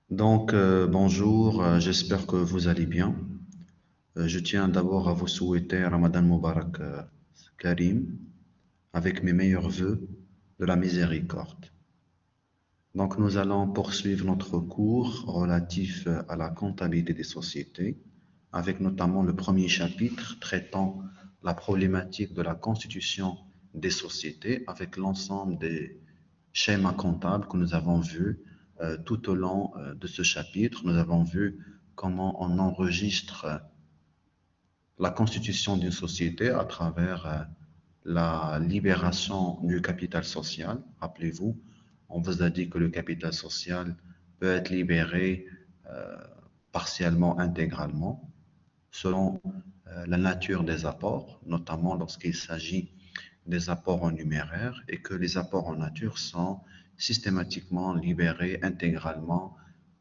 Bonjour, j'espère que vous allez bien. Je tiens d'abord à vous souhaiter Ramadan Mubarak Karim avec mes meilleurs vœux de la miséricorde. Nous allons poursuivre notre cours relatif à la comptabilité des sociétés, avec notamment le premier chapitre traitant la problématique de la constitution des sociétés, avec l'ensemble des schémas comptables que nous avons vus tout au long de ce chapitre. Nous avons vu comment on enregistre la constitution d'une société à travers la libération du capital social. Rappelez-vous, on vous a dit que le capital social peut être libéré euh, partiellement, intégralement, selon la nature des apports, notamment lorsqu'il s'agit des apports en numéraire et que les apports en nature sont systématiquement libérés intégralement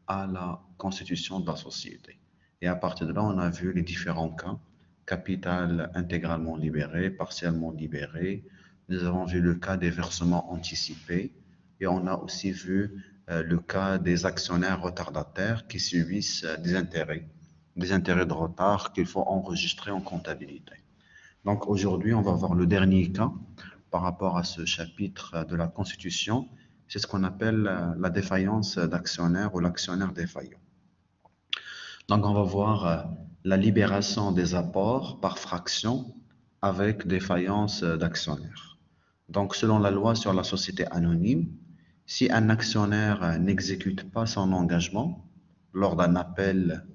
à la constitution de la société. Et à partir de là, on a vu les différents cas: capital intégralement libéré, partiellement libéré. Nous avons vu le cas des versements anticipés et on a aussi vu le cas des actionnaires retardataires qui subissent des intérêts de retard qu'il faut enregistrer en comptabilité. Donc aujourd'hui, on va voir le dernier cas par rapport à ce chapitre de la Constitution. C'est ce qu'on appelle la défaillance d'actionnaire ou l'actionnaire défaillant. Donc on va voir la libération des apports par fraction avec défaillance d'actionnaire. Donc selon la loi sur la société anonyme, si un actionnaire n'exécute pas son engagement lors d'un appel,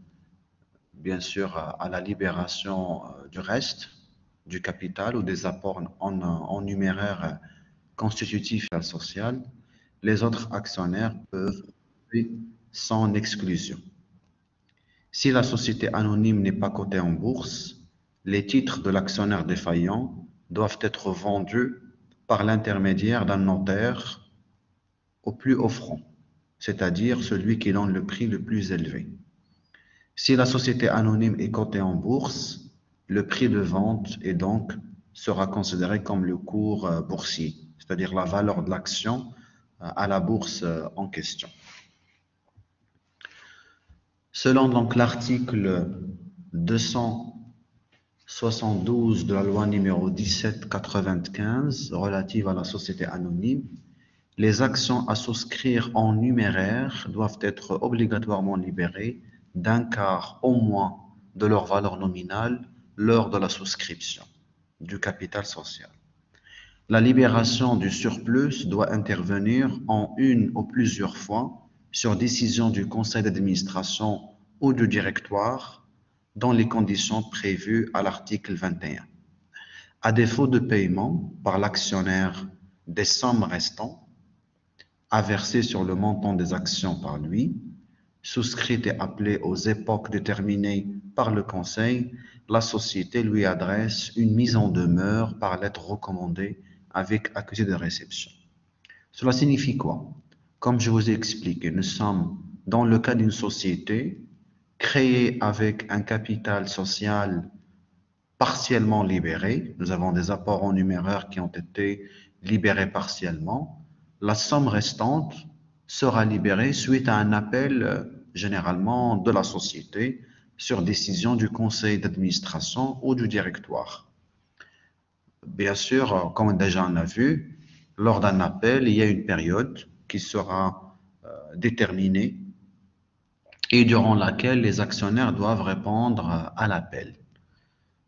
bien sûr, à la libération du reste du capital ou des apports en numéraire constitutif et social, les autres actionnaires peuvent voter sans exclusion. Si la société anonyme n'est pas cotée en bourse, les titres de l'actionnaire défaillant doivent être vendus par l'intermédiaire d'un notaire au plus offrant, c'est-à-dire celui qui donne le prix le plus élevé. Si la société anonyme est cotée en bourse, le prix de vente et donc sera considéré comme le cours boursier, c'est-à-dire la valeur de l'action à la bourse en question. Selon donc l'article 272 de la loi numéro 1795 relative à la société anonyme, les actions à souscrire en numéraire doivent être obligatoirement libérées d'un quart au moins de leur valeur nominale lors de la souscription du capital social. La libération du surplus doit intervenir en une ou plusieurs fois sur décision du conseil d'administration ou du directoire dans les conditions prévues à l'article 21. À défaut de paiement par l'actionnaire des sommes restantes à verser sur le montant des actions par lui, souscrite et appelée aux époques déterminées par le Conseil, la société lui adresse une mise en demeure par lettre recommandée avec accusé de réception. Cela signifie quoi? Comme je vous ai expliqué, nous sommes dans le cas d'une société créée avec un capital social partiellement libéré. Nous avons des apports en numéraire qui ont été libérés partiellement. La somme restante sera libérée suite à un appel généralement de la société sur décision du conseil d'administration ou du directoire. Bien sûr, comme déjà on a vu, lors d'un appel, il y a une période qui sera déterminée et durant laquelle les actionnaires doivent répondre à l'appel.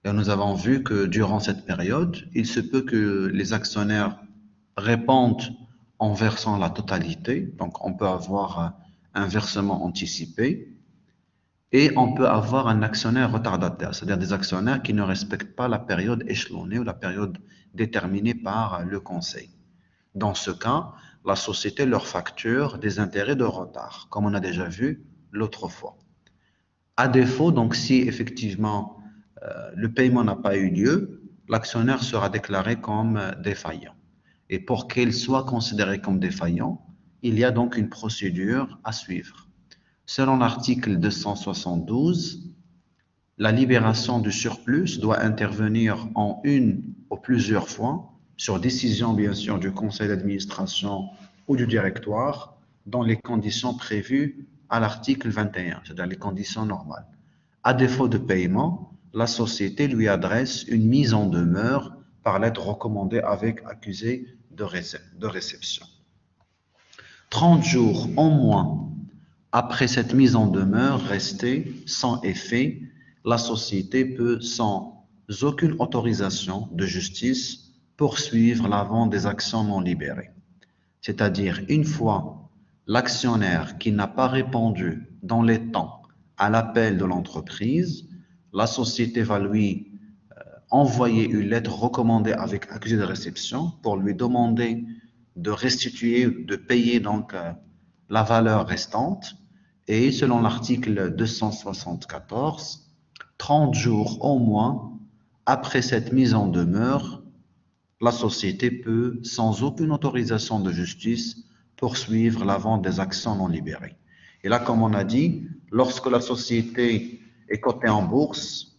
Et nous avons vu que durant cette période, il se peut que les actionnaires répondent en versant la totalité. Donc, on peut avoir un versement anticipé et on peut avoir un actionnaire retardataire, c'est-à-dire des actionnaires qui ne respectent pas la période échelonnée ou la période déterminée par le conseil. Dans ce cas, la société leur facture des intérêts de retard, comme on a déjà vu l'autre fois. À défaut, donc si effectivement le paiement n'a pas eu lieu, l'actionnaire sera déclaré comme défaillant. Et pour qu'il soit considéré comme défaillant, il y a donc une procédure à suivre. Selon l'article 272, la libération du surplus doit intervenir en une ou plusieurs fois, sur décision bien sûr du conseil d'administration ou du directoire, dans les conditions prévues à l'article 21, c'est-à-dire les conditions normales. À défaut de paiement, la société lui adresse une mise en demeure par lettre recommandée avec accusé de réception. 30 jours au moins après cette mise en demeure restée sans effet, la société peut, sans aucune autorisation de justice, poursuivre la vente des actions non libérées. C'est-à-dire, une fois l'actionnaire qui n'a pas répondu dans les temps à l'appel de l'entreprise, la société va lui envoyer une lettre recommandée avec accusé de réception pour lui demander de restituer, de payer donc la valeur restante. Et selon l'article 274, 30 jours au moins après cette mise en demeure, la société peut, sans aucune autorisation de justice, poursuivre la vente des actions non libérées. Et là, comme on a dit, lorsque la société est cotée en bourse,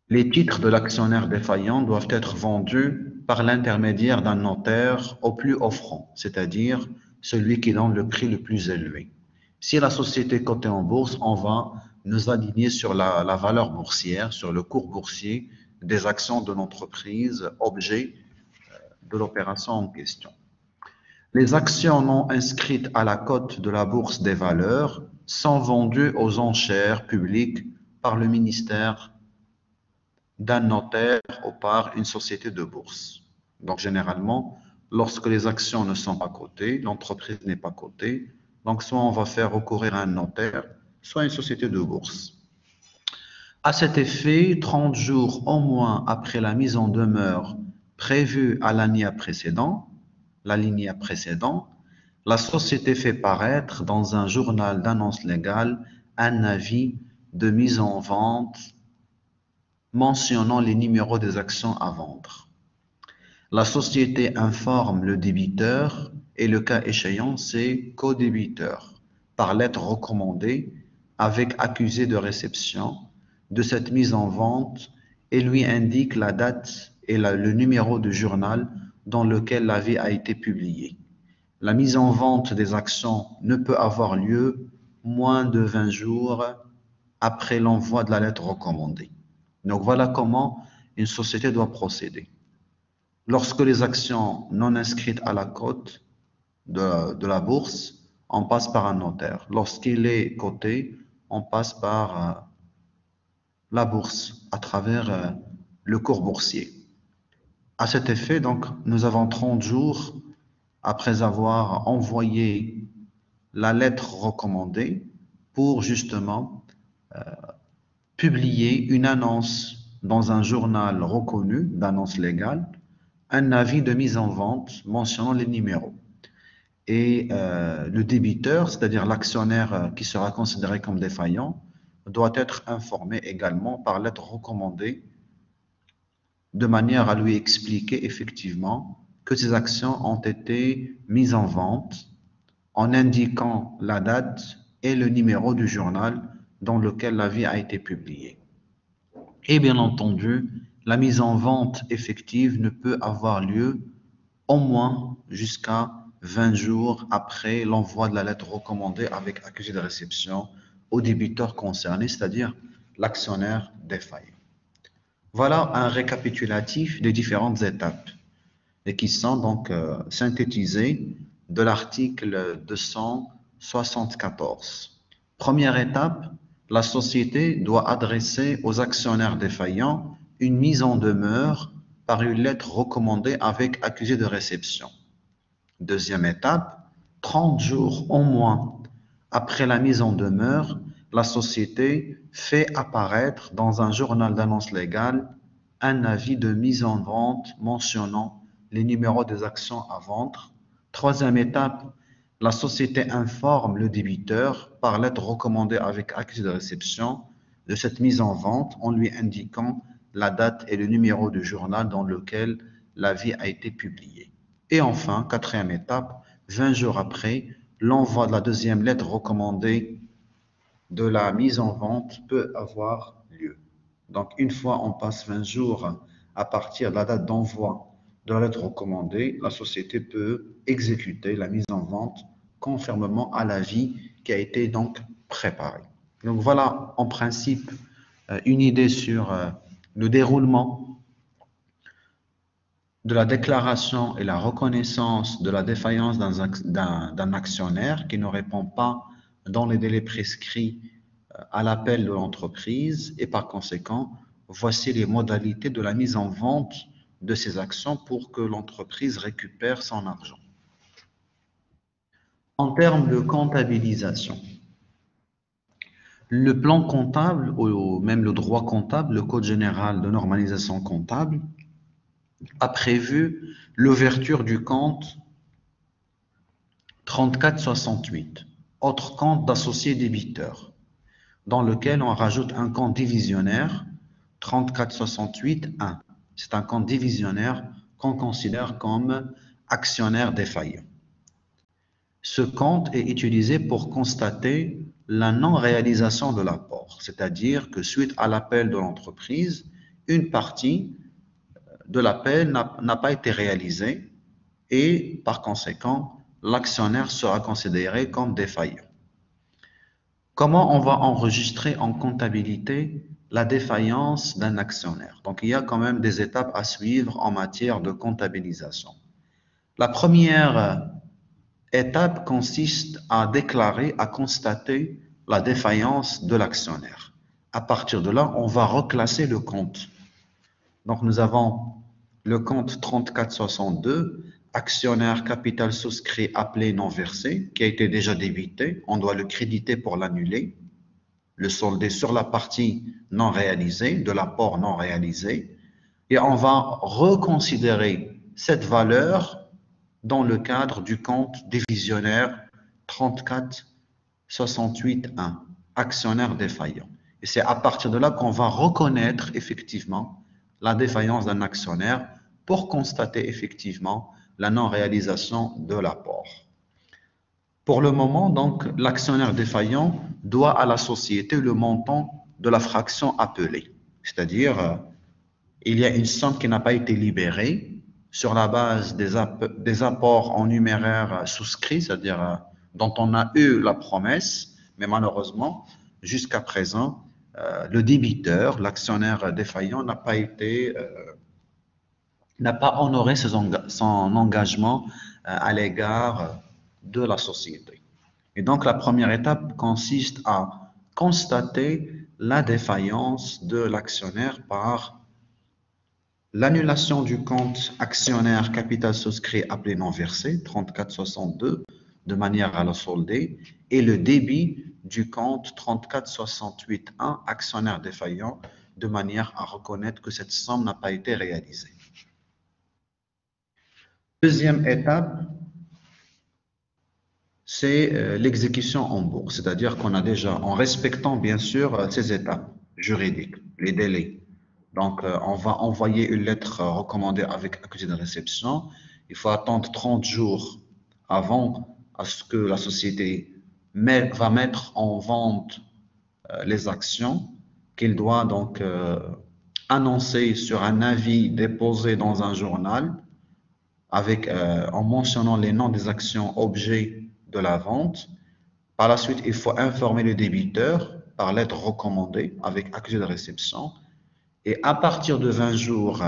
les titres de l'actionnaire défaillant doivent être vendus par l'intermédiaire d'un notaire au plus offrant, c'est-à-dire celui qui donne le prix le plus élevé. Si la société est cotée en bourse, on va nous aligner sur la valeur boursière, sur le cours boursier des actions de l'entreprise, objet de l'opération en question. Les actions non inscrites à la cote de la bourse des valeurs sont vendues aux enchères publiques par le ministère d'un notaire ou par une société de bourse. Donc, généralement, lorsque les actions ne sont pas cotées, l'entreprise n'est pas cotée, donc soit on va faire recourir à un notaire, soit une société de bourse. À cet effet, 30 jours au moins après la mise en demeure prévue à l'alinéa précédent, la société fait paraître dans un journal d'annonce légale un avis de mise en vente mentionnant les numéros des actions à vendre. La société informe le débiteur et le cas échéant ses co-débiteurs par lettre recommandée avec accusé de réception de cette mise en vente et lui indique la date et le numéro de journal dans lequel l'avis a été publié. La mise en vente des actions ne peut avoir lieu moins de 20 jours après l'envoi de la lettre recommandée. Donc voilà comment une société doit procéder. Lorsque les actions non inscrites à la cote de la bourse, on passe par un notaire. Lorsqu'il est coté, on passe par la bourse à travers le cours boursier. À cet effet, donc, nous avons 30 jours après avoir envoyé la lettre recommandée pour justement publier une annonce dans un journal reconnu d'annonce légale, un avis de mise en vente mentionnant les numéros. Et le débiteur, c'est-à-dire l'actionnaire qui sera considéré comme défaillant, doit être informé également par lettre recommandée de manière à lui expliquer effectivement que ces actions ont été mises en vente en indiquant la date et le numéro du journal dans lequel l'avis a été publié. Et bien entendu, la mise en vente effective ne peut avoir lieu au moins jusqu'à 20 jours après l'envoi de la lettre recommandée avec accusé de réception au débiteur concerné, c'est-à-dire l'actionnaire défaillant. Voilà un récapitulatif des différentes étapes et qui sont donc synthétisées de l'article 274. Première étape, la société doit adresser aux actionnaires défaillants une mise en demeure par une lettre recommandée avec accusé de réception. Deuxième étape, 30 jours au moins après la mise en demeure, la société fait apparaître dans un journal d'annonce légale un avis de mise en vente mentionnant les numéros des actions à vendre. Troisième étape, la société informe le débiteur par lettre recommandée avec accusé de réception de cette mise en vente en lui indiquant la date et le numéro du journal dans lequel l'avis a été publié. Et enfin, quatrième étape, 20 jours après, l'envoi de la deuxième lettre recommandée de la mise en vente peut avoir lieu. Donc, une fois on passe 20 jours à partir de la date d'envoi de la lettre recommandée, la société peut exécuter la mise en vente conformément à l'avis qui a été donc préparé. Donc voilà en principe une idée sur le déroulement de la déclaration et la reconnaissance de la défaillance d'un actionnaire qui ne répond pas dans les délais prescrits à l'appel de l'entreprise et par conséquent, voici les modalités de la mise en vente de ces actions pour que l'entreprise récupère son argent. En termes de comptabilisation, le plan comptable ou même le droit comptable, le Code général de normalisation comptable, a prévu l'ouverture du compte 3468, autre compte d'associé débiteur, dans lequel on rajoute un compte divisionnaire 3468-1. C'est un compte divisionnaire qu'on considère comme actionnaire défaillant. Ce compte est utilisé pour constater la non-réalisation de l'apport, c'est-à-dire que suite à l'appel de l'entreprise, une partie de l'appel n'a pas été réalisée et par conséquent, l'actionnaire sera considéré comme défaillant. Comment on va enregistrer en comptabilité la défaillance d'un actionnaire? Donc, il y a quand même des étapes à suivre en matière de comptabilisation. La première étape consiste à déclarer, à constater la défaillance de l'actionnaire. À partir de là, on va reclasser le compte. Donc, nous avons le compte 3462, actionnaire capital souscrit appelé non versé, qui a été déjà débité. On doit le créditer pour l'annuler, le solder sur la partie non réalisée, de l'apport non réalisé. Et on va reconsidérer cette valeur dans le cadre du compte divisionnaire 3468-1, actionnaire défaillant. Et c'est à partir de là qu'on va reconnaître effectivement la défaillance d'un actionnaire pour constater effectivement la non-réalisation de l'apport. Pour le moment, donc, l'actionnaire défaillant doit à la société le montant de la fraction appelée. C'est-à-dire, il y a une somme qui n'a pas été libérée sur la base des apports en numéraire souscrits, c'est-à-dire dont on a eu la promesse, mais malheureusement, jusqu'à présent, le débiteur, l'actionnaire défaillant, n'a pas honoré son engagement à l'égard de la société. Et donc, la première étape consiste à constater la défaillance de l'actionnaire par l'annulation du compte actionnaire capital souscrit appelé non versé, 3462, de manière à le solder, et le débit du compte 3468-1, actionnaire défaillant, de manière à reconnaître que cette somme n'a pas été réalisée. Deuxième étape, c'est l'exécution en bourse, c'est-à-dire qu'on a déjà, en respectant bien sûr ces étapes juridiques, les délais. Donc, on va envoyer une lettre recommandée avec accusé de réception. Il faut attendre 30 jours avant à ce que la société va mettre en vente les actions qu'il doit donc annoncer sur un avis déposé dans un journal en mentionnant les noms des actions objets de la vente. Par la suite, il faut informer le débiteur par lettre recommandée avec accusé de réception. Et à partir de 20 jours,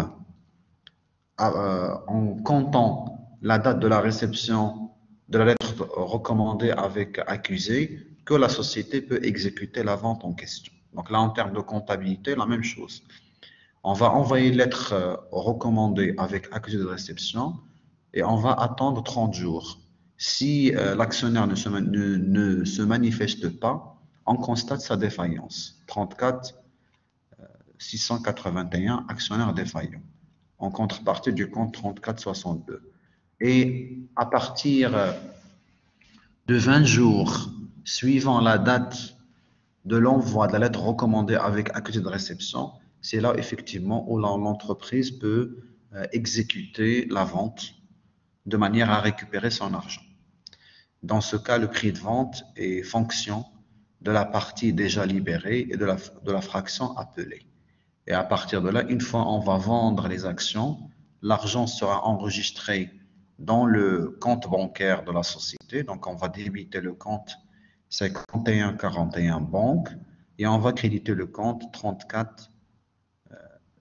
en comptant la date de la réception de la lettre recommandée avec accusé, que la société peut exécuter la vente en question. Donc là, en termes de comptabilité, la même chose. On va envoyer une lettre recommandée avec accusé de réception et on va attendre 30 jours. Si l'actionnaire ne se manifeste pas, on constate sa défaillance. 34 681 actionnaires défaillants en contrepartie du compte 3462. Et à partir de 20 jours suivant la date de l'envoi de la lettre recommandée avec accusé de réception, c'est là effectivement où l'entreprise peut exécuter la vente de manière à récupérer son argent. Dans ce cas, le prix de vente est fonction de la partie déjà libérée et de la fraction appelée. Et à partir de là, une fois on va vendre les actions, l'argent sera enregistré dans le compte bancaire de la société. Donc, on va débiter le compte 5141 banque et on va créditer le compte 34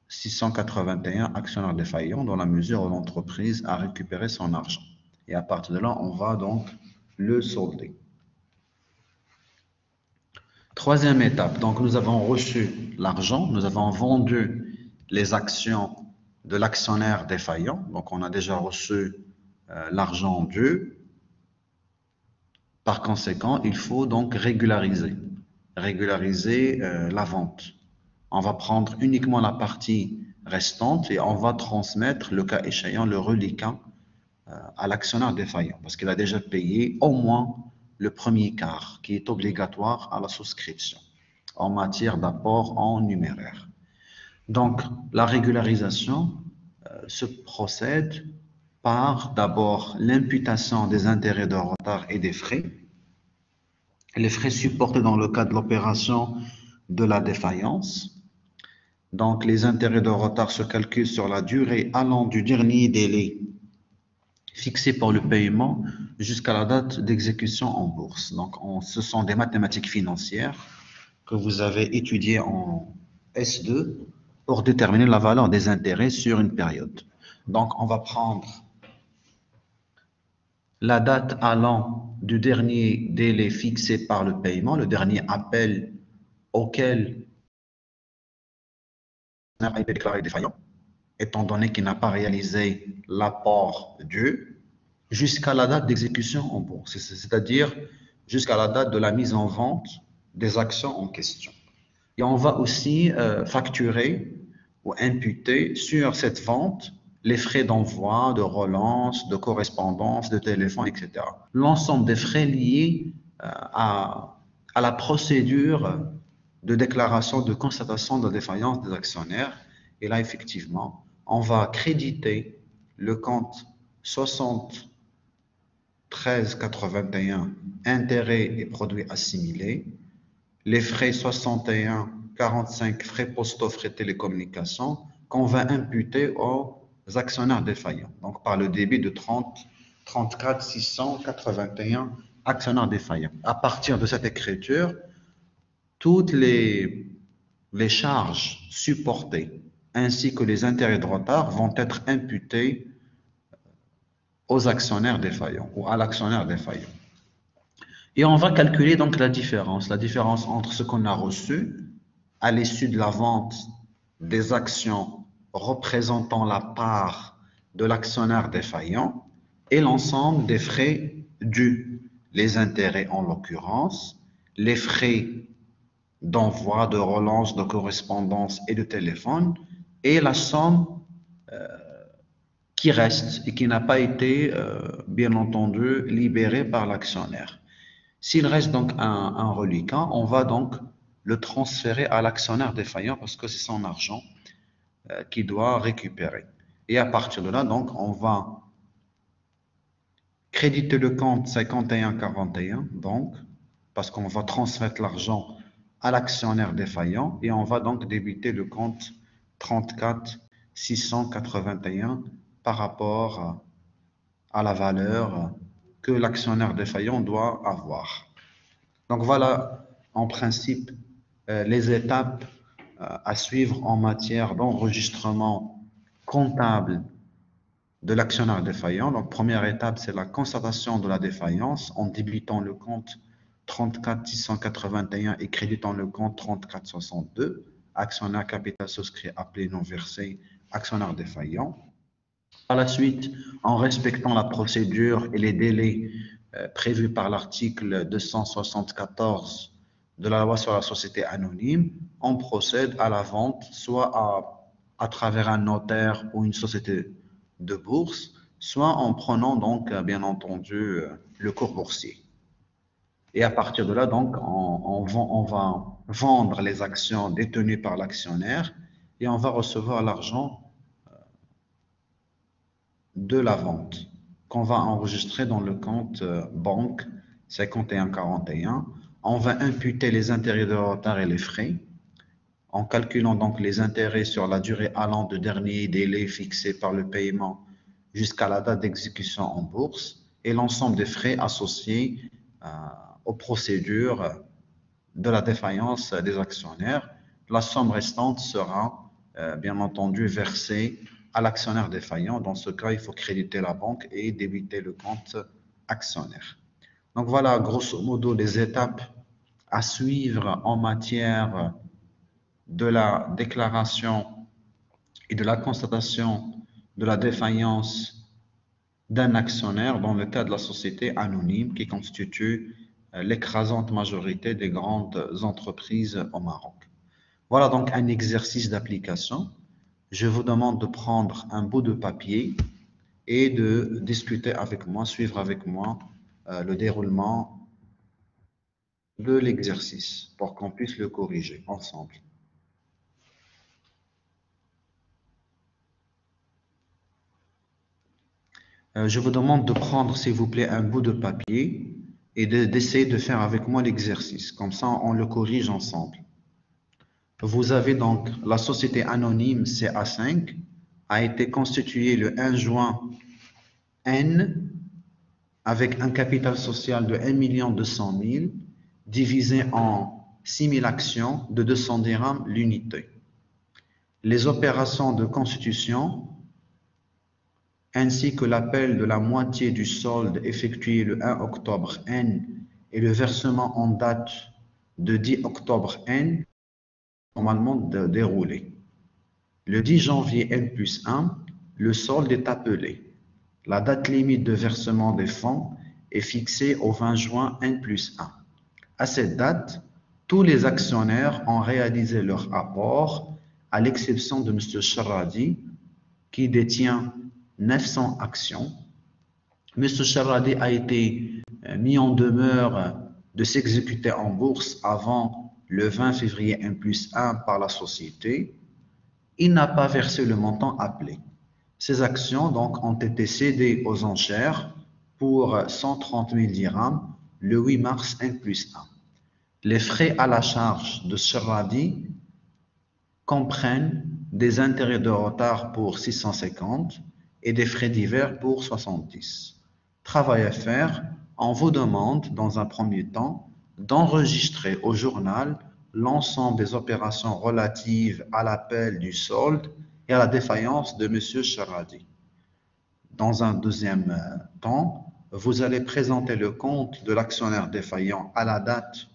681 actionnaires défaillants dans la mesure où l'entreprise a récupéré son argent. Et à partir de là, on va donc le solder. Troisième étape, donc nous avons reçu l'argent, nous avons vendu les actions de l'actionnaire défaillant, donc on a déjà reçu l'argent dû. Par conséquent, il faut donc régulariser la vente. On va prendre uniquement la partie restante et on va transmettre, le cas échéant, le reliquat à l'actionnaire défaillant parce qu'il a déjà payé au moins le premier quart qui est obligatoire à la souscription en matière d'apport en numéraire. Donc, la régularisation se procède par d'abord l'imputation des intérêts de retard et des frais. Les frais supportés dans le cas de l'opération de la défaillance. Donc, les intérêts de retard se calculent sur la durée allant du dernier délai fixé pour le paiement jusqu'à la date d'exécution en bourse. Donc, ce sont des mathématiques financières que vous avez étudiées en S2 pour déterminer la valeur des intérêts sur une période. Donc, on va prendre la date allant du dernier délai fixé par le paiement, le dernier appel auquel a été déclaré défaillant, étant donné qu'il n'a pas réalisé l'apport dû, jusqu'à la date d'exécution en bourse, c'est-à-dire jusqu'à la date de la mise en vente des actions en question. Et on va aussi facturer ou imputer sur cette vente les frais d'envoi, de relance, de correspondance, de téléphone, etc. L'ensemble des frais liés à la procédure de déclaration de constatation de la défaillance des actionnaires. Et là, effectivement, on va créditer le compte 73,81 intérêts et produits assimilés, les frais 61,45 frais postaux, frais de télécommunications qu'on va imputer aux actionnaires défaillants. Donc, par le débit de 34,681 actionnaires défaillants. À partir de cette écriture, toutes les charges supportées ainsi que les intérêts de retard vont être imputés aux actionnaires défaillants ou à l'actionnaire défaillant. Et on va calculer donc la différence entre ce qu'on a reçu à l'issue de la vente des actions représentant la part de l'actionnaire défaillant et l'ensemble des frais dus, les intérêts en l'occurrence, les frais d'envoi, de relance, de correspondance et de téléphone, et la somme qui reste et qui n'a pas été, bien entendu, libérée par l'actionnaire. S'il reste donc un reliquat, on va donc le transférer à l'actionnaire défaillant parce que c'est son argent qu'il doit récupérer. Et à partir de là, donc, on va créditer le compte 5141, donc, parce qu'on va transmettre l'argent à l'actionnaire défaillant et on va donc débiter le compte 34,681 par rapport à la valeur que l'actionnaire défaillant doit avoir. Donc voilà, en principe, les étapes à suivre en matière d'enregistrement comptable de l'actionnaire défaillant. Donc première étape, c'est la constatation de la défaillance en débitant le compte 34,681 et créditant le compte 34,62, actionnaire capital souscrit appelé non versé, actionnaire défaillant. Par la suite, en respectant la procédure et les délais prévus par l'article 274 de la loi sur la société anonyme, on procède à la vente, soit à travers un notaire ou une société de bourse, soit en prenant donc, bien entendu, le cours boursier. Et à partir de là, donc, on va vendre les actions détenues par l'actionnaire et on va recevoir l'argent de la vente qu'on va enregistrer dans le compte banque 5141. On va imputer les intérêts de retard et les frais en calculant donc les intérêts sur la durée allant du dernier délai fixé par le paiement jusqu'à la date d'exécution en bourse et l'ensemble des frais associés aux procédures de la défaillance des actionnaires. La somme restante sera bien entendu versée à l'actionnaire défaillant. Dans ce cas, il faut créditer la banque et débiter le compte actionnaire. Donc voilà, grosso modo, les étapes à suivre en matière de la déclaration et de la constatation de la défaillance d'un actionnaire dans le cas de la société anonyme qui constitue l'écrasante majorité des grandes entreprises au Maroc. Voilà donc un exercice d'application. Je vous demande de prendre un bout de papier et de discuter avec moi, suivre avec moi le déroulement de l'exercice pour qu'on puisse le corriger ensemble. Je vous demande de prendre, s'il vous plaît, un bout de papier et d'essayer de faire avec moi l'exercice. Comme ça, on le corrige ensemble. Vous avez donc la société anonyme CA5 a été constituée le 1 juin N avec un capital social de 1 200 000 divisé en 6 000 actions de 200 dirhams l'unité. Les opérations de constitution ainsi que l'appel de la moitié du solde effectué le 1 octobre N et le versement en date de 10 octobre N, normalement déroulé. Le 10 janvier N+1, le solde est appelé. La date limite de versement des fonds est fixée au 20 juin N+1. À cette date, tous les actionnaires ont réalisé leur apport, à l'exception de M. Charradi, qui détient 900 actions. M. Charradi a été mis en demeure de s'exécuter en bourse avant le 20 février N+1 par la société. Il n'a pas versé le montant appelé. Ces actions donc ont été cédées aux enchères pour 130 000 dirhams le 8 mars N+1. Les frais à la charge de Charradi comprennent des intérêts de retard pour 650 et des frais divers pour 70. Travail à faire, on vous demande dans un premier temps d'enregistrer au journal l'ensemble des opérations relatives à l'appel du solde et à la défaillance de M. Charradi. Dans un deuxième temps, vous allez présenter le compte de l'actionnaire défaillant à la date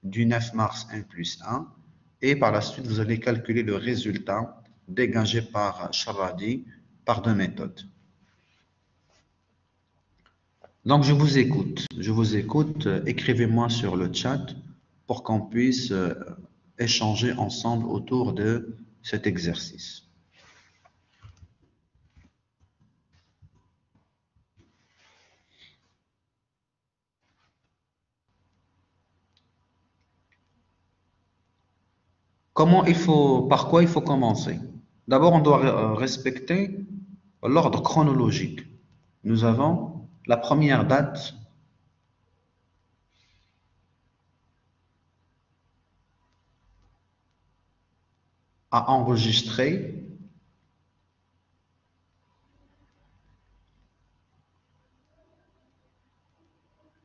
du 9 mars N+1 et par la suite, vous allez calculer le résultat dégagé par Charradi par deux méthodes. Donc, je vous écoute, écrivez-moi sur le chat pour qu'on puisse échanger ensemble autour de cet exercice. Par quoi il faut commencer? D'abord, on doit respecter l'ordre chronologique. Nous avons la première date à enregistrer.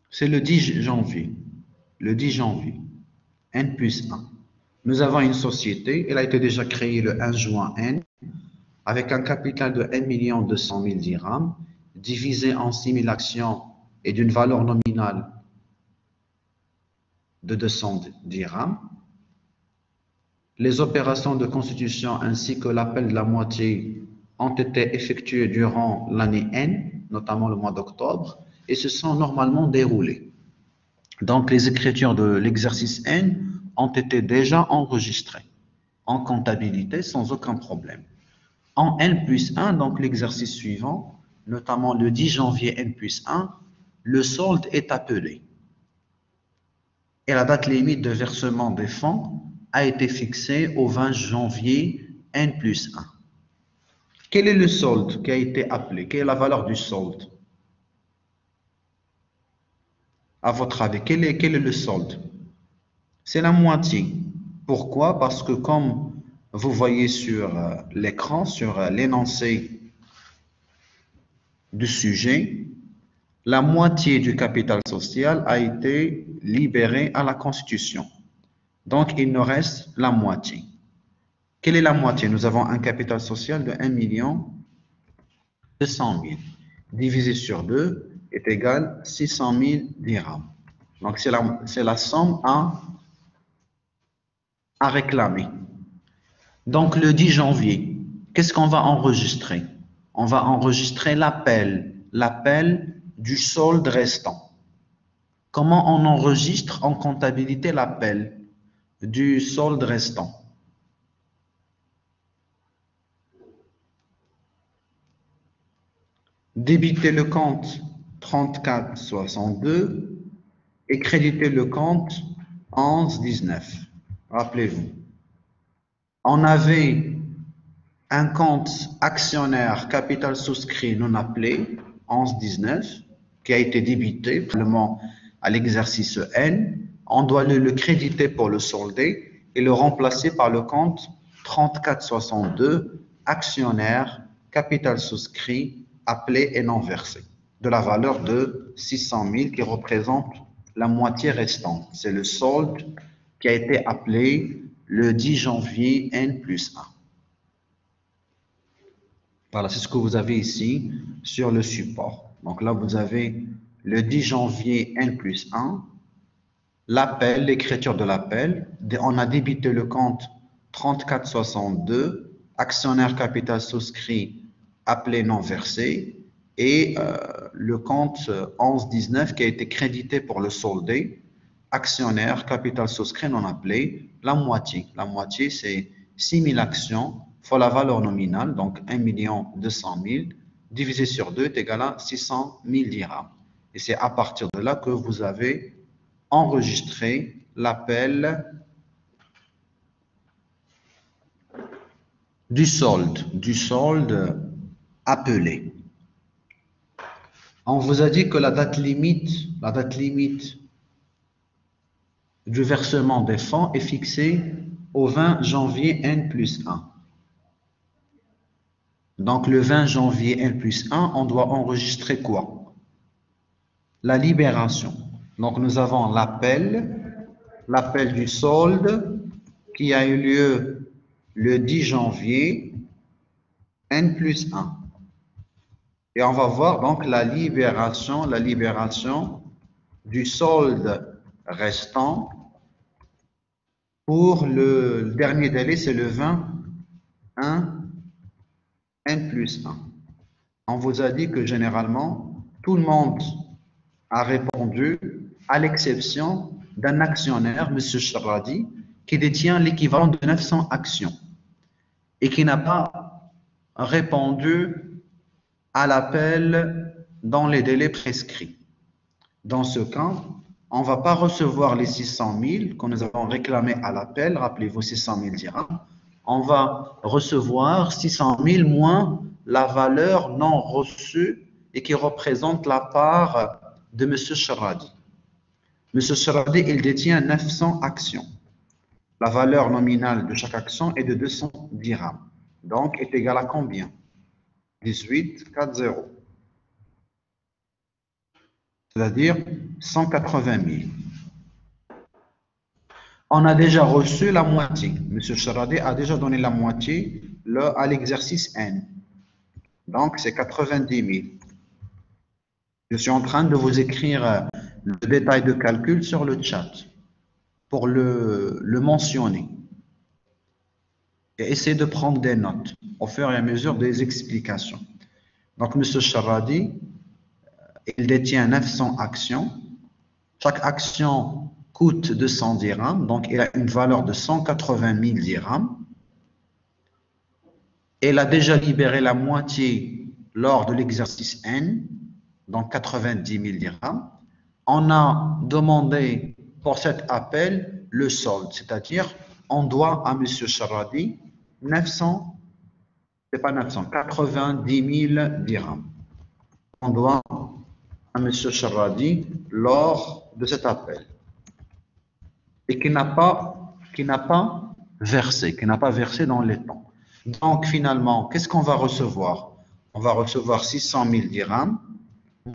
C'est le 10 janvier. Le 10 janvier. N+1. Nous avons une société, elle a été déjà créée le 1 juin N, avec un capital de 1 200 000 dirhams, divisé en 6 000 actions et d'une valeur nominale de 200 dirhams. Les opérations de constitution ainsi que l'appel de la moitié ont été effectuées durant l'année N, notamment le mois d'octobre, et se sont normalement déroulées. Donc, les écritures de l'exercice N ont été déjà enregistrées en comptabilité sans aucun problème. En N+1, donc l'exercice suivant, notamment le 10 janvier N+1, le solde est appelé. Et la date limite de versement des fonds a été fixée au 20 janvier N+1. Quel est le solde qui a été appelé? Quelle est la valeur du solde? À votre avis, quel est le solde? C'est la moitié. Pourquoi? Parce que comme vous voyez sur l'écran, sur l'énoncé du sujet, la moitié du capital social a été libérée à la Constitution. Donc, il nous reste la moitié. Quelle est la moitié? Nous avons un capital social de 1 200 000. Divisé sur 2 est égal à 600 000 dirhams. Donc, c'est la somme à réclamer. Donc, le 10 janvier, qu'est-ce qu'on va enregistrer? On va enregistrer l'appel du solde restant. Comment on enregistre en comptabilité l'appel du solde restant? Débiter le compte 34,62 et créditer le compte 11,19. Rappelez-vous, on avait un compte actionnaire capital souscrit non appelé 11,19 qui a été débité probablement à l'exercice N. On doit le créditer pour le solder et le remplacer par le compte 34,62 actionnaire capital souscrit appelé et non versé de la valeur de 600 000 qui représente la moitié restante. C'est le solde qui a été appelé le 10 janvier N+1. Voilà, c'est ce que vous avez ici sur le support. Donc là, vous avez le 10 janvier N+1, l'appel, l'écriture de l'appel. On a débité le compte 34,62, actionnaire capital souscrit appelé non versé, et le compte 11,19 qui a été crédité pour le solder, actionnaire capital souscrit non appelé, la moitié. La moitié, c'est 6 000 actions fois la valeur nominale, donc 1 200 000, divisé sur 2 est égal à 600 000 dirhams. Et c'est à partir de là que vous avez enregistré l'appel du solde appelé. On vous a dit que la date limite du versement des fonds est fixée au 20 janvier N+1. Donc le 20 janvier N+1, on doit enregistrer quoi? La libération. Donc nous avons l'appel du solde qui a eu lieu le 10 janvier N+1. Et on va voir donc la libération du solde restant pour le dernier délai, c'est le 21 N+1. On vous a dit que généralement, tout le monde a répondu à l'exception d'un actionnaire, M. Charradi, qui détient l'équivalent de 900 actions et qui n'a pas répondu à l'appel dans les délais prescrits. Dans ce cas, on ne va pas recevoir les 600 000 que nous avons réclamés à l'appel. Rappelez-vous, 600 000 dirhams. On va recevoir 600 000 moins la valeur non reçue et qui représente la part de M. Charradi. M. Charradi, il détient 900 actions. La valeur nominale de chaque action est de 200 dirhams. Donc, est égale à combien? 18,40. C'est-à-dire 180 000. On a déjà reçu la moitié. M. Charradi a déjà donné la moitié à l'exercice N. Donc, c'est 90 000. Je suis en train de vous écrire le détail de calcul sur le chat pour le mentionner. Et essayez de prendre des notes au fur et à mesure des explications. Donc, M. Charradi, il détient 900 actions. Chaque action coûte 200 dirhams, donc il a une valeur de 180 000 dirhams. Il a déjà libéré la moitié lors de l'exercice N, donc 90 000 dirhams. On a demandé pour cet appel le solde, c'est-à-dire on doit à M. Charradi 90 000 dirhams. On doit à M. Charradi lors de cet appel et qui n'a pas versé dans les temps. Donc finalement, qu'est-ce qu'on va recevoir? On va recevoir 600 000 dirhams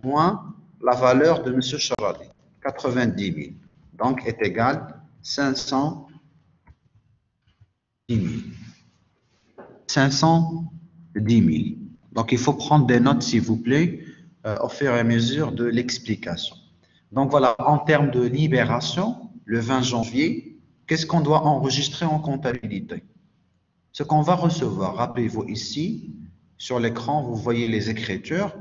moins la valeur de M. Charadi, 90 000. Donc, est égal 510 000. 510 000. Donc, il faut prendre des notes, s'il vous plaît, au fur et à mesure de l'explication. Donc, voilà, en termes de libération, le 20 janvier, qu'est-ce qu'on doit enregistrer en comptabilité? Ce qu'on va recevoir, rappelez-vous ici, sur l'écran, vous voyez les écritures.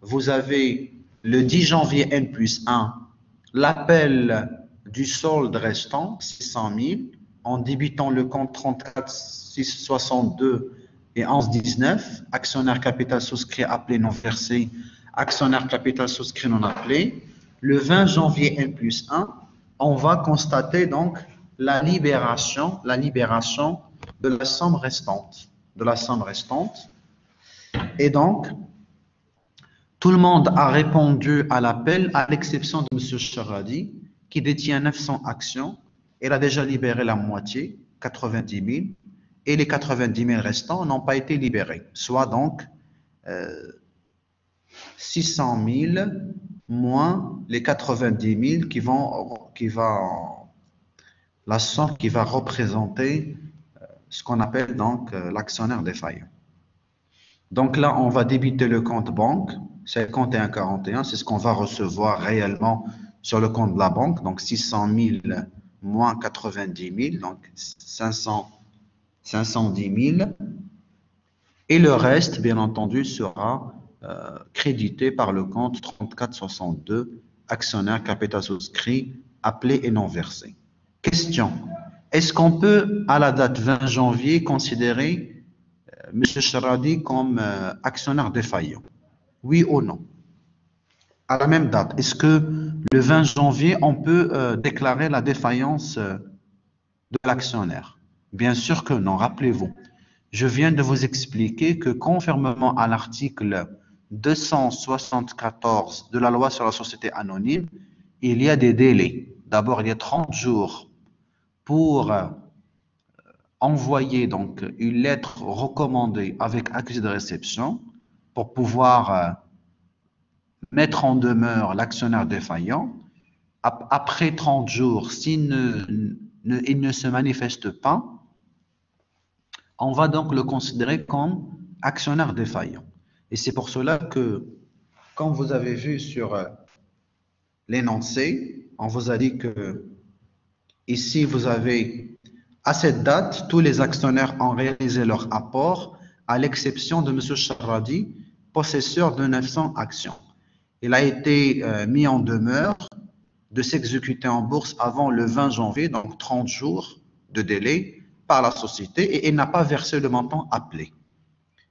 Vous avez le 10 janvier N plus 1, l'appel du solde restant, 600 000, en débitant le compte 34 662 et 11,19, actionnaire capital souscrit appelé non versé, actionnaire capital souscrit non appelé. Le 20 janvier N plus 1, on va constater donc la libération de la somme restante. Et donc, tout le monde a répondu à l'appel, à l'exception de M. Charadi, qui détient 900 actions. Il a déjà libéré la moitié, 90 000, et les 90 000 restants n'ont pas été libérés, soit donc 600 000 moins les 90 000 la somme qui va représenter ce qu'on appelle donc l'actionnaire défaillant. Donc là, on va débiter le compte banque, 51,41, c'est ce qu'on va recevoir réellement sur le compte de la banque, donc 600 000 moins 90 000, donc 510 000. Et le reste, bien entendu, sera crédité par le compte 3462, actionnaire capital souscrit, appelé et non versé. Question. Est-ce qu'on peut, à la date 20 janvier, considérer M. Charadi comme actionnaire défaillant? Oui ou non? À la même date, est-ce que le 20 janvier, on peut déclarer la défaillance de l'actionnaire? Bien sûr que non, rappelez-vous. Je viens de vous expliquer que conformément à l'article 274 de la loi sur la société anonyme, il y a des délais. D'abord, il y a 30 jours pour envoyer donc une lettre recommandée avec accusé de réception pour pouvoir mettre en demeure l'actionnaire défaillant. Après 30 jours, s'il ne se manifeste pas, on va donc le considérer comme actionnaire défaillant. Et c'est pour cela que, comme vous avez vu sur l'énoncé, on vous a dit que ici, vous avez, à cette date, tous les actionnaires ont réalisé leur apport, à l'exception de M. Charadi, possesseur de 900 actions. Il a été mis en demeure de s'exécuter en bourse avant le 20 janvier, donc 30 jours de délai, par la société, et il n'a pas versé le montant appelé.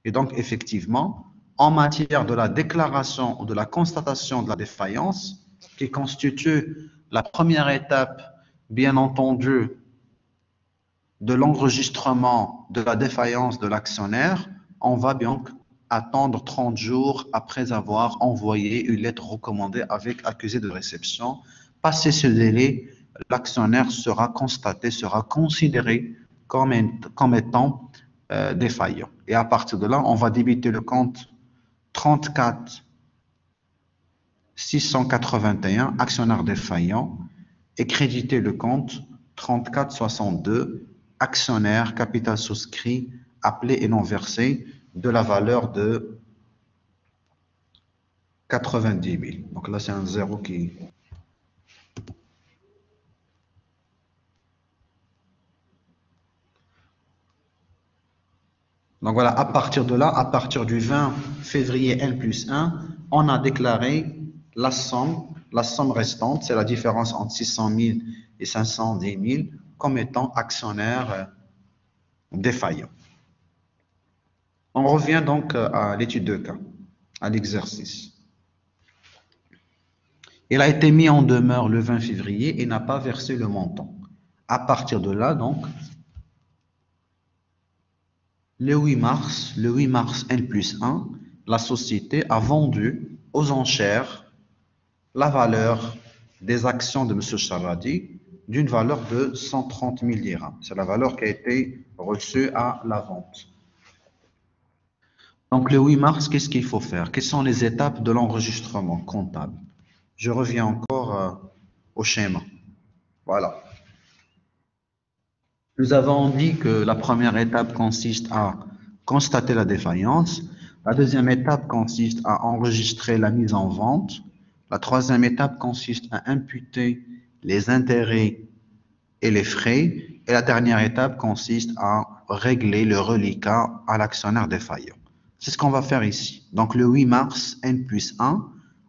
Et donc, effectivement, en matière de la déclaration ou de la constatation de la défaillance, qui constitue la première étape, bien entendu, de l'enregistrement de la défaillance de l'actionnaire, on va bien attendre 30 jours après avoir envoyé une lettre recommandée avec accusé de réception. Passé ce délai, l'actionnaire sera constaté, sera considéré comme étant défaillant. Et à partir de là, on va débiter le compte 34 681, actionnaire défaillant, et créditer le compte 34 62, actionnaire capital souscrit, appelé et non versé, de la valeur de 90 000. Donc là, c'est un zéro qui... Donc voilà, à partir de là, à partir du 20 février N plus 1, on a déclaré la somme restante, c'est la différence entre 600 000 et 510 000, comme étant actionnaire défaillant. On revient donc à l'étude de cas, à l'exercice. Il a été mis en demeure le 20 février et n'a pas versé le montant. À partir de là, donc, le 8 mars N plus 1, la société a vendu aux enchères la valeur des actions de M. Charadi d'une valeur de 130 000 dirhams. C'est la valeur qui a été reçue à la vente. Donc, le 8 mars, qu'est-ce qu'il faut faire? Quelles sont les étapes de l'enregistrement comptable? Je reviens encore au schéma. Voilà. Nous avons dit que la première étape consiste à constater la défaillance. La deuxième étape consiste à enregistrer la mise en vente. La troisième étape consiste à imputer les intérêts et les frais. Et la dernière étape consiste à régler le reliquat à l'actionnaire défaillant. C'est ce qu'on va faire ici. Donc, le 8 mars, N+1,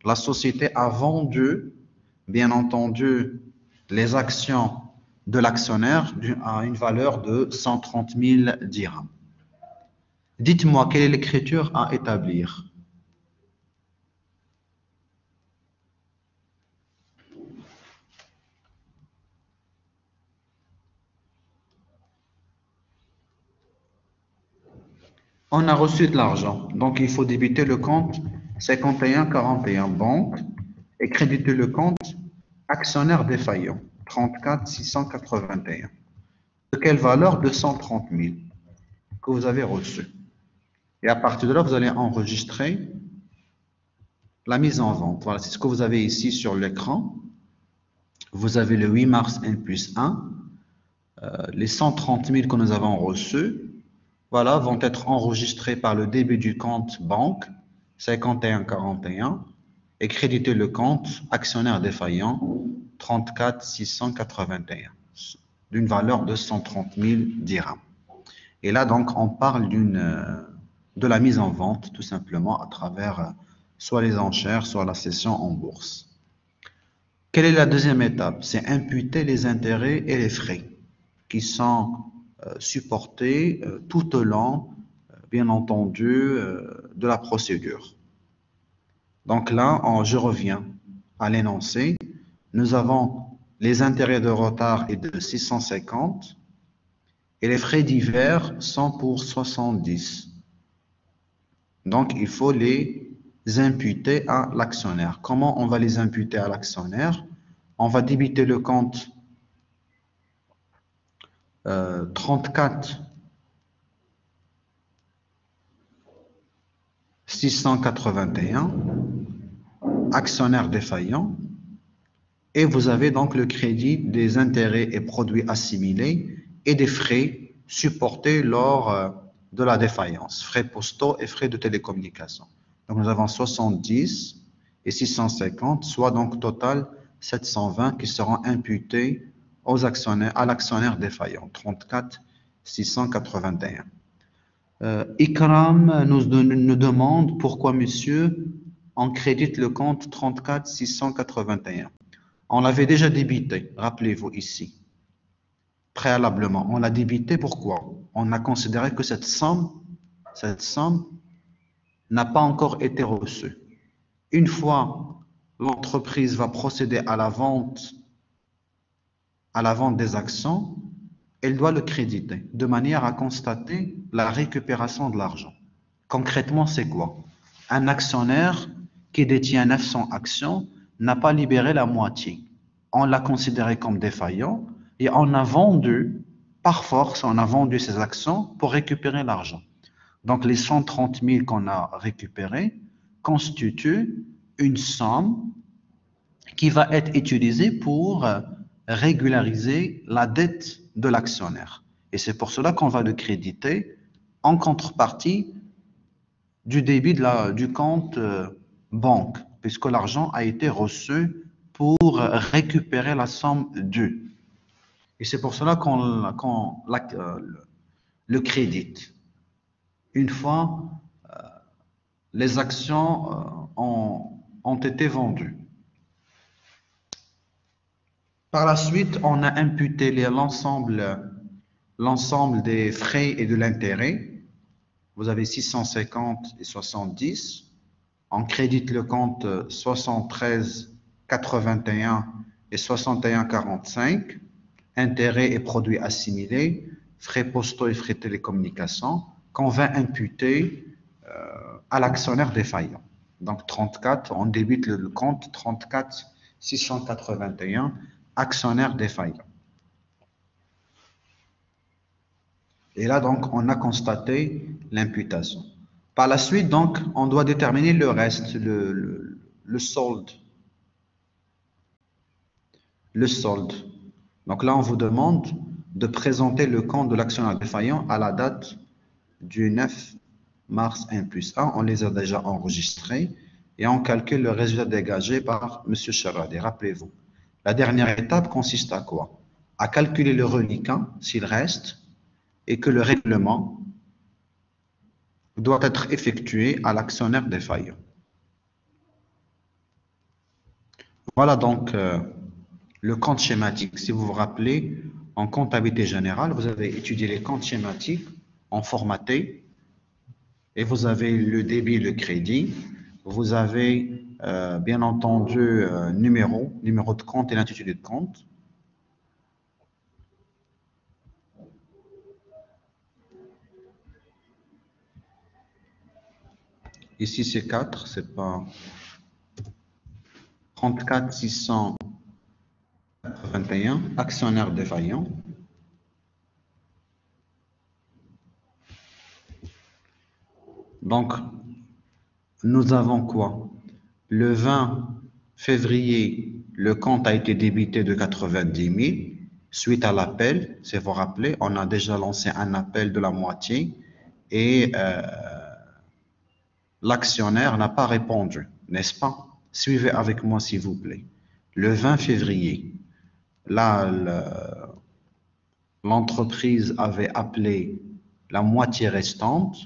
la société a vendu, bien entendu, les actions de l'actionnaire à une valeur de 130 000 dirhams. Dites-moi, quelle est l'écriture à établir? On a reçu de l'argent, donc il faut débiter le compte 5141 banque et créditer le compte actionnaire défaillant 34 681. De quelle valeur? De 130 000 que vous avez reçu. Et à partir de là, vous allez enregistrer la mise en vente. Voilà, c'est ce que vous avez ici sur l'écran. Vous avez le 8 mars N+1. Les 130 000 que nous avons reçus, voilà, vont être enregistrés par le débit du compte banque 5141 et créditer le compte actionnaire défaillant 34 681 d'une valeur de 130 000 dirhams. Et là, donc, on parle de la mise en vente, tout simplement, à travers soit les enchères, soit la cession en bourse. Quelle est la deuxième étape? C'est imputer les intérêts et les frais qui sont supportés tout au long, bien entendu, de la procédure. Donc là, je reviens à l'énoncé. Nous avons les intérêts de retard et de 650 et les frais divers sont pour 70. Donc, il faut les imputer à l'actionnaire. Comment on va les imputer à l'actionnaire? On va débiter le compte 34 681, actionnaire défaillant, et vous avez donc le crédit des intérêts et produits assimilés et des frais supportés lors de la défaillance, frais postaux et frais de télécommunication. Donc nous avons 70 et 650, soit donc total 720 qui seront imputés aux actionnaires, à l'actionnaire défaillant, 34 681. Ikram nous demande pourquoi, monsieur, on crédite le compte 34 681. On l'avait déjà débité, rappelez-vous ici, préalablement. On l'a débité pourquoi? On a considéré que cette somme n'a pas encore été reçue. Une fois l'entreprise va procéder à la vente des actions, elle doit le créditer de manière à constater la récupération de l'argent. Concrètement, c'est quoi? Un actionnaire qui détient 900 actions n'a pas libéré la moitié. On l'a considéré comme défaillant et on a vendu, par force, on a vendu ces actions pour récupérer l'argent. Donc, les 130 000 qu'on a récupérés constituent une somme qui va être utilisée pour régulariser la dette de l'actionnaire. Et c'est pour cela qu'on va le créditer en contrepartie du débit du compte banque, puisque l'argent a été reçu pour récupérer la somme due. Et c'est pour cela qu'on le crédite. Une fois les actions ont été vendues. Par la suite, on a imputé l'ensemble des frais et de l'intérêt. Vous avez 650 et 70. On crédite le compte 73 81 et 61 45. Intérêts et produits assimilés, frais postaux et frais de télécommunication, qu'on va imputer à l'actionnaire défaillant. Donc 34, on débite le compte 34 681, actionnaire défaillant. Et là, donc, on a constaté l'imputation. Par la suite, donc, on doit déterminer le reste, le solde. Le solde. Donc là, on vous demande de présenter le compte de l'actionnaire défaillant à la date du 9 mars 1+1. On les a déjà enregistrés et on calcule le résultat dégagé par M. Charadi. Rappelez-vous, la dernière étape consiste à quoi? À calculer le reliquat, s'il reste, et que le règlement doit être effectué à l'actionnaire défaillant. Voilà donc le compte schématique. Si vous vous rappelez, en comptabilité générale, vous avez étudié les comptes schématiques en formaté et vous avez le débit, le crédit. Vous avez bien entendu numéro de compte et l'intitulé de compte. Ici, c'est 4, c'est pas 34 681, actionnaire défaillant. Donc, nous avons quoi? Le 20 février, le compte a été débité de 90 000. Suite à l'appel, si vous vous rappelez, on a déjà lancé un appel de la moitié et l'actionnaire n'a pas répondu, n'est-ce pas? Suivez avec moi, s'il vous plaît. Le 20 février, là, l'entreprise avait appelé la moitié restante.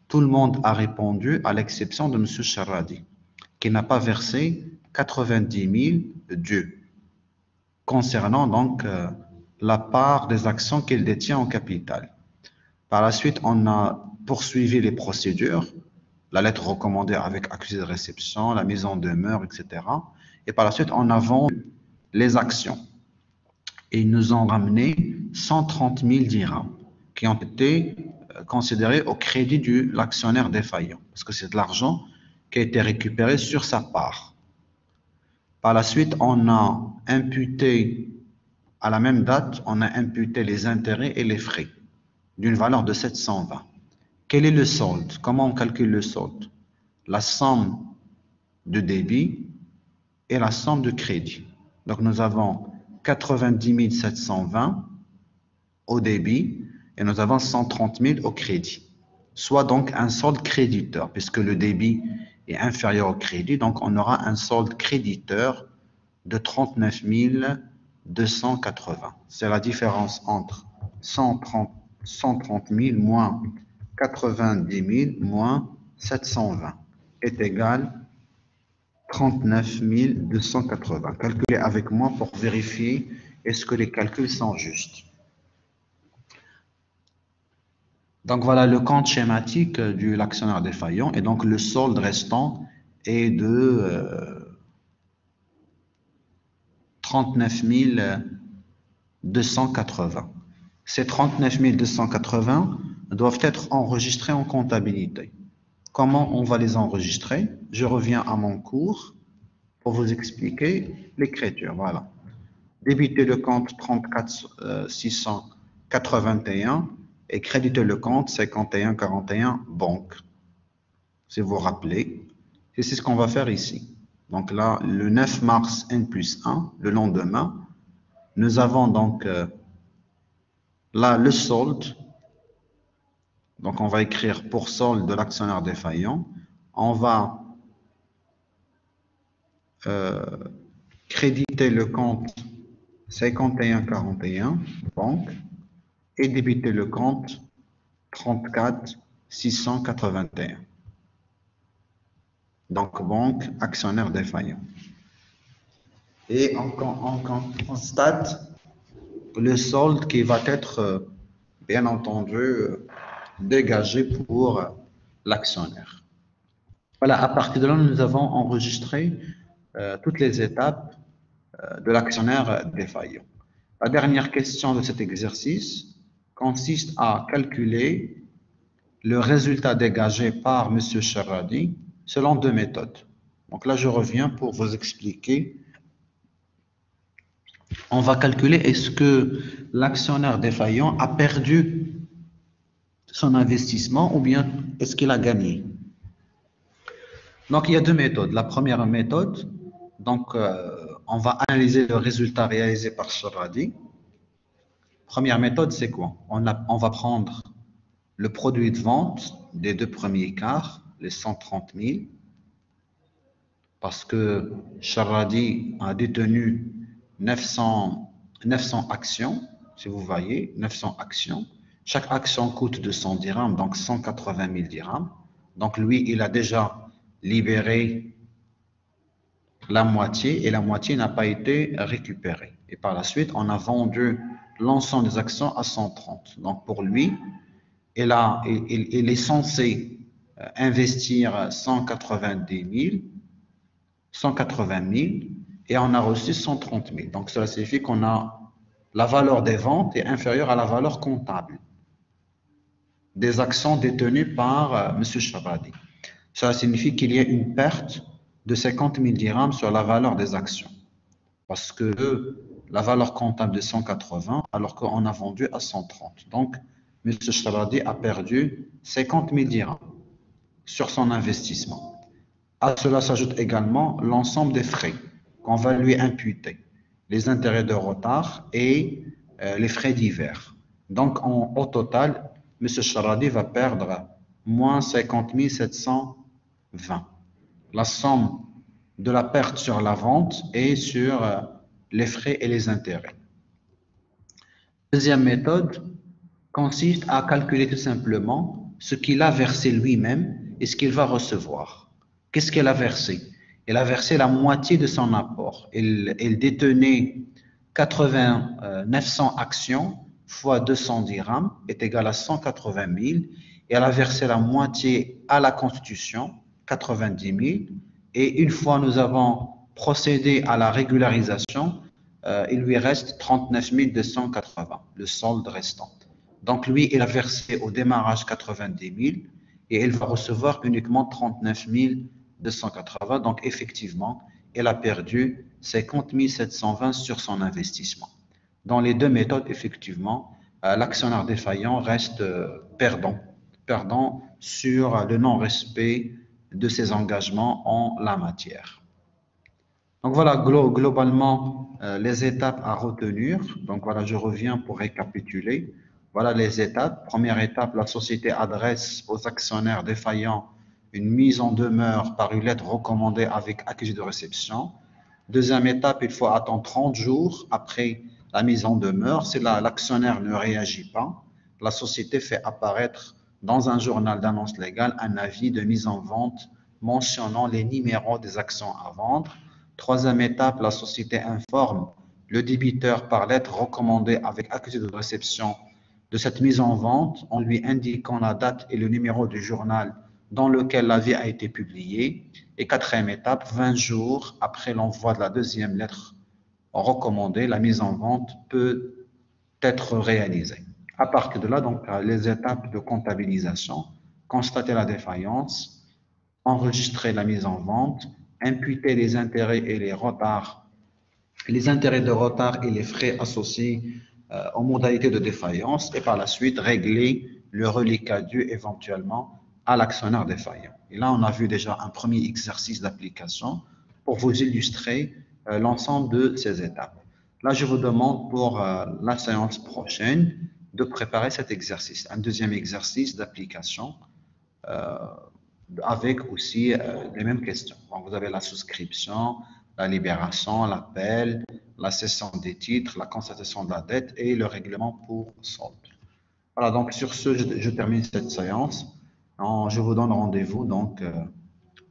Tout le monde a répondu, à l'exception de M. Charadi, qui n'a pas versé 90 000 dus, concernant donc la part des actions qu'il détient en capital. Par la suite, on a poursuivi les procédures, la lettre recommandée avec accusé de réception, la mise en demeure, etc. Et par la suite, on a vendu les actions. Et ils nous ont ramené 130 000 dirhams qui ont été considérés au crédit de l'actionnaire défaillant, parce que c'est de l'argent qui a été récupéré sur sa part. Par la suite, on a imputé, à la même date, on a imputé les intérêts et les frais d'une valeur de 720. Quel est le solde? Comment on calcule le solde? La somme de débit et la somme de crédit. Donc nous avons 90 720 au débit et nous avons 130 000 au crédit. Soit donc un solde créditeur, puisque le débit est inférieur au crédit, donc on aura un solde créditeur de 39 280. C'est la différence entre 130 000 moins 90 000 moins 720 est égal 39 280. Calculez avec moi pour vérifier est-ce que les calculs sont justes. Donc voilà le compte schématique de l'actionnaire défaillant et donc le solde restant est de 39 280. Ces 39 280 doivent être enregistrés en comptabilité. Comment on va les enregistrer? Je reviens à mon cours pour vous expliquer l'écriture. Voilà. Débiter le compte 34 681 et créditer le compte 51 41 banque. Si vous vous rappelez, et c'est ce qu'on va faire ici. Donc là, le 9 mars N+1, le lendemain, nous avons donc là le solde. Donc on va écrire pour solde de l'actionnaire défaillant. On va créditer le compte 51 41 banque et débiter le compte 34 681. Donc banque actionnaire défaillant. Et on constate le solde qui va être bien entendu dégagé pour l'actionnaire. Voilà, à partir de là, nous avons enregistré toutes les étapes de l'actionnaire défaillant. La dernière question de cet exercice consiste à calculer le résultat dégagé par M. Charadi selon deux méthodes. Donc là, je reviens pour vous expliquer. On va calculer est-ce que l'actionnaire défaillant a perdu son investissement ou bien est-ce qu'il a gagné. Donc, il y a deux méthodes. La première méthode, donc, on va analyser le résultat réalisé par Sharadi. Première méthode, c'est quoi? On va prendre le produit de vente des deux premiers quarts, les 130 000, parce que Sharadi a détenu 900 actions, si vous voyez, 900 actions. Chaque action coûte 200 dirhams, donc 180 000 dirhams. Donc lui, il a déjà libéré la moitié et la moitié n'a pas été récupérée. Et par la suite, on a vendu l'ensemble des actions à 130. Donc pour lui, il est censé investir 180 000 et on a reçu 130 000. Donc cela signifie qu'on a la valeur des ventes est inférieure à la valeur comptable des actions détenues par M. Shabadi. Cela signifie qu'il y a une perte de 50 000 dirhams sur la valeur des actions. Parce que la valeur comptable de 180, alors qu'on a vendu à 130. Donc, M. Shabadi a perdu 50 000 dirhams sur son investissement. À cela s'ajoute également l'ensemble des frais qu'on va lui imputer, les intérêts de retard et les frais divers. Donc, au total, M. Sharadi va perdre moins 50 720. La somme de la perte sur la vente et sur les frais et les intérêts. Deuxième méthode consiste à calculer tout simplement ce qu'il a versé lui-même et ce qu'il va recevoir. Qu'est-ce qu'il a versé? Il a versé la moitié de son apport. Il détenait 900 actions fois 200 dirhams est égal à 180 000 et elle a versé la moitié à la Constitution, 90 000, et une fois nous avons procédé à la régularisation, il lui reste 39 280, le solde restant. Donc lui, il a versé au démarrage 90 000 et il va recevoir uniquement 39 280. Donc effectivement, il a perdu 50 720 sur son investissement. Dans les deux méthodes, effectivement, l'actionnaire défaillant reste perdant sur le non-respect de ses engagements en la matière. Donc voilà, globalement, les étapes à retenir. Donc voilà, je reviens pour récapituler. Voilà les étapes. Première étape, la société adresse aux actionnaires défaillants une mise en demeure par une lettre recommandée avec accusé de réception. Deuxième étape, il faut attendre 30 jours après la mise en demeure. Si l'actionnaire ne réagit pas, la société fait apparaître dans un journal d'annonce légale un avis de mise en vente mentionnant les numéros des actions à vendre. Troisième étape, la société informe le débiteur par lettre recommandée avec accusé de réception de cette mise en vente en lui indiquant la date et le numéro du journal dans lequel l'avis a été publié. Et quatrième étape, 20 jours après l'envoi de la deuxième lettre recommandée, la mise en vente peut être réalisée. À partir de là, donc, les étapes de comptabilisation, constater la défaillance, enregistrer la mise en vente, imputer les intérêts et les retards, les intérêts de retard et les frais associés aux modalités de défaillance et par la suite régler le reliquat dû éventuellement à l'actionnaire défaillant. Et là, on a vu déjà un premier exercice d'application pour vous illustrer l'ensemble de ces étapes. Là, je vous demande pour la séance prochaine de préparer cet exercice, un deuxième exercice d'application avec aussi les mêmes questions. Donc, vous avez la souscription, la libération, l'appel, la cession des titres, la constatation de la dette et le règlement pour solde. Voilà, donc sur ce, je termine cette séance. Je vous donne rendez-vous donc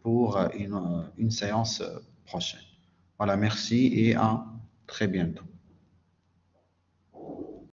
pour une séance prochaine. Voilà, merci et à très bientôt.